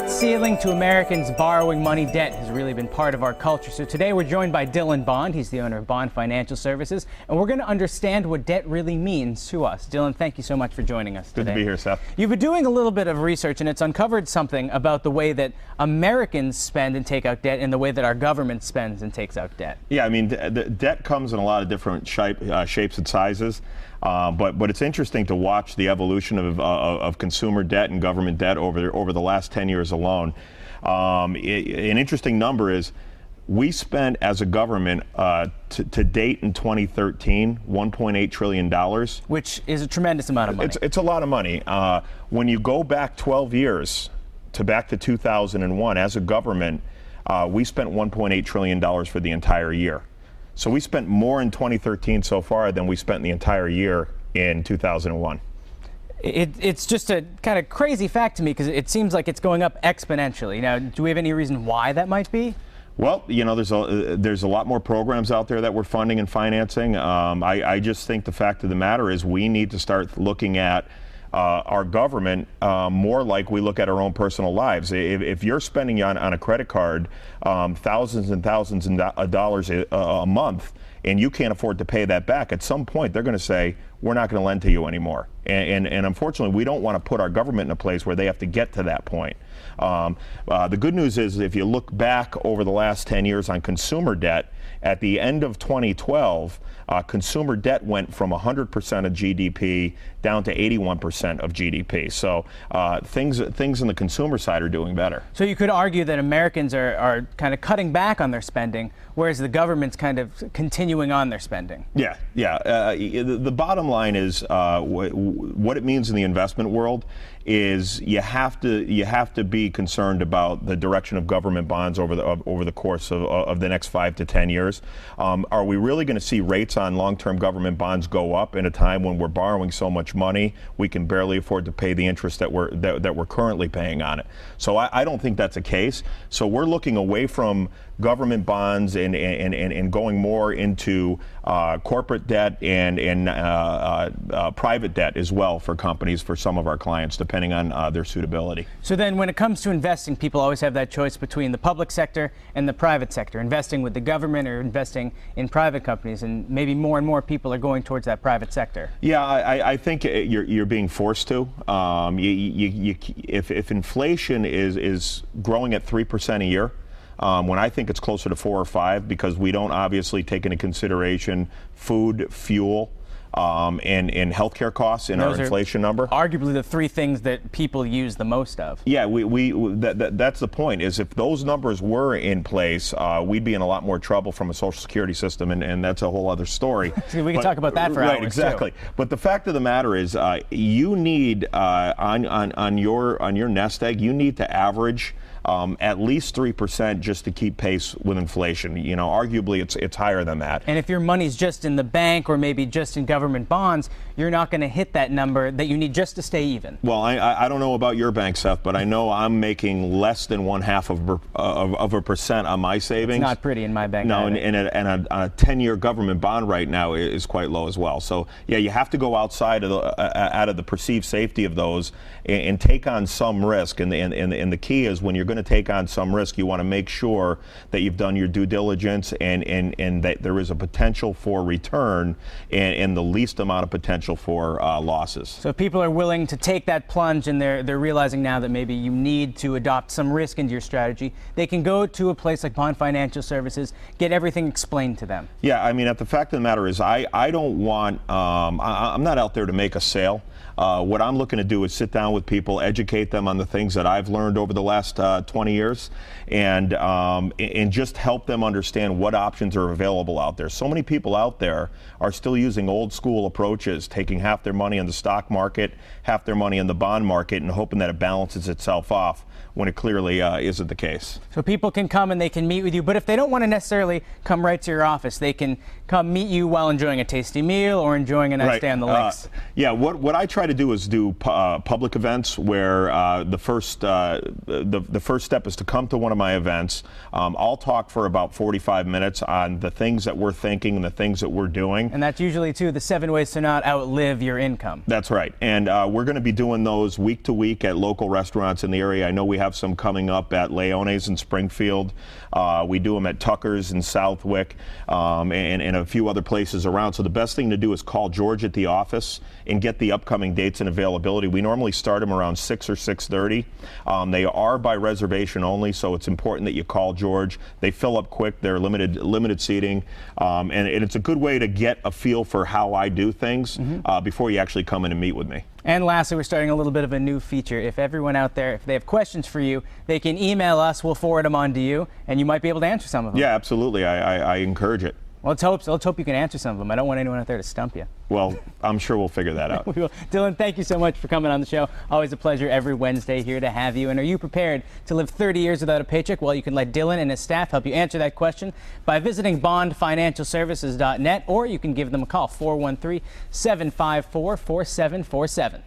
debt ceiling to Americans borrowing money, debt has really been part of our culture. So today we're joined by Dylan Bond. He's the owner of Bond Financial Services, and we're going to understand what debt really means to us. Dylan, thank you so much for joining us today. Good to be here, Seth. You've been doing a little bit of research, and it's uncovered something about the way that Americans spend and take out debt and the way that our government spends and takes out debt. Yeah, I mean, the debt comes in a lot of different shapes and sizes. But it's interesting to watch the evolution of consumer debt and government debt over the last 10 years alone. An interesting number is we spent as a government to date in 2013 $1.8 trillion. Which is a tremendous amount of money. It's a lot of money. When you go back 12 years back to 2001, as a government, we spent $1.8 trillion for the entire year. So we spent more in 2013 so far than we spent in the entire year in 2001. It's just a kind of crazy fact to me because it seems like it's going up exponentially. Now, do we have any reason why that might be? Well, you know, there's a lot more programs out there that we're funding and financing. I just think the fact of the matter is we need to start looking at our government more like we look at our own personal lives. If you're spending on a credit card thousands and thousands of dollars a month and you can't afford to pay that back, at some point they're going to say, we're not going to lend to you anymore. And unfortunately, we don't want to put our government in a place where they have to get to that point. The good news is if you look back over the last 10 years on consumer debt, at the end of 2012, consumer debt went from 100% of GDP down to 81% of GDP. So things in the consumer side are doing better. So you could argue that Americans are kind of cutting back on their spending, whereas the government's kind of continuing on their spending. Yeah. The bottom line is what it means in the investment world is you have to be concerned about the direction of government bonds over the course of the next 5 to 10 years. Are we really going to see rates on long-term government bonds go up in a time when we're borrowing so much money we can barely afford to pay the interest that we're currently paying on it? So I don't think that's the case. So we're looking away from government bonds and going more into corporate debt and private debt as well for companies, for some of our clients, depending on their suitability. So then when it comes to investing, people always have that choice between the public sector and the private sector, investing with the government or investing in private companies, and maybe more and more people are going towards that private sector. Yeah, I think you're being forced to. If inflation is growing at 3% a year, when I think it's closer to 4 or 5, because we don't obviously take into consideration food, fuel, and healthcare costs in our inflation number. Arguably the three things that people use the most of. Yeah, that's the point, is if those numbers were in place, we'd be in a lot more trouble from a Social Security system, and that's a whole other story. We can talk about that for hours. Right, exactly. Too. But the fact of the matter is, you need on your nest egg, you need to average at least 3% just to keep pace with inflation. You know, arguably it's higher than that. And if your money's just in the bank or maybe just in government bonds, you're not going to hit that number that you need just to stay even. Well, I don't know about your bank, Seth, but I know I'm making less than 0.5% on my savings. It's not pretty in my bank. No, and a 10-year government bond right now is quite low as well. So yeah, you have to go outside of out of the perceived safety of those and take on some risk. And the key is, when you're going to take on some risk, you want to make sure that you've done your due diligence and that there is a potential for return and the least amount of potential for losses. So if people are willing to take that plunge and they're realizing now that maybe you need to adopt some risk into your strategy, they can go to a place like Bond Financial Services, get everything explained to them. Yeah, I mean, the fact of the matter is, I don't want, I'm not out there to make a sale. What I'm looking to do is sit down with people, educate them on the things that I've learned over the last 20 years, and just help them understand what options are available out there. So many people out there are still using old school approaches, taking half their money in the stock market, half their money in the bond market, and hoping that it balances itself off, when it clearly isn't the case. So people can come and they can meet with you, but if they don't want to necessarily come right to your office, they can come meet you while enjoying a tasty meal or enjoying a nice day on the lakes. Yeah, what I try to do is do public events where the first first step is to come to one of my events. I'll talk for about 45 minutes on the things that we're thinking and the things that we're doing. And that's usually, too, the 7 ways to not outlive your income. That's right. And we're going to be doing those week to week at local restaurants in the area. I know we have some coming up at Leone's in Springfield. We do them at Tucker's in Southwick, and a few other places around. So the best thing to do is call George at the office and get the upcoming dates and availability. We normally start them around 6 or 6:30. They are by reservation only, so it's important that you call George. They fill up quick. They're limited seating, and it's a good way to get a feel for how I do things before you actually come in and meet with me. And lastly, we're starting a little bit of a new feature. If everyone out there, if they have questions for you, they can email us. We'll forward them on to you, and you might be able to answer some of them. Yeah, absolutely. I encourage it. Well, let's hope you can answer some of them. I don't want anyone out there to stump you. Well, I'm sure we'll figure that out. We will. Dylan, thank you so much for coming on the show. Always a pleasure every Wednesday here to have you. And are you prepared to live 30 years without a paycheck? Well, you can let Dylan and his staff help you answer that question by visiting bondfinancialservices.net, or you can give them a call, 413-754-4747.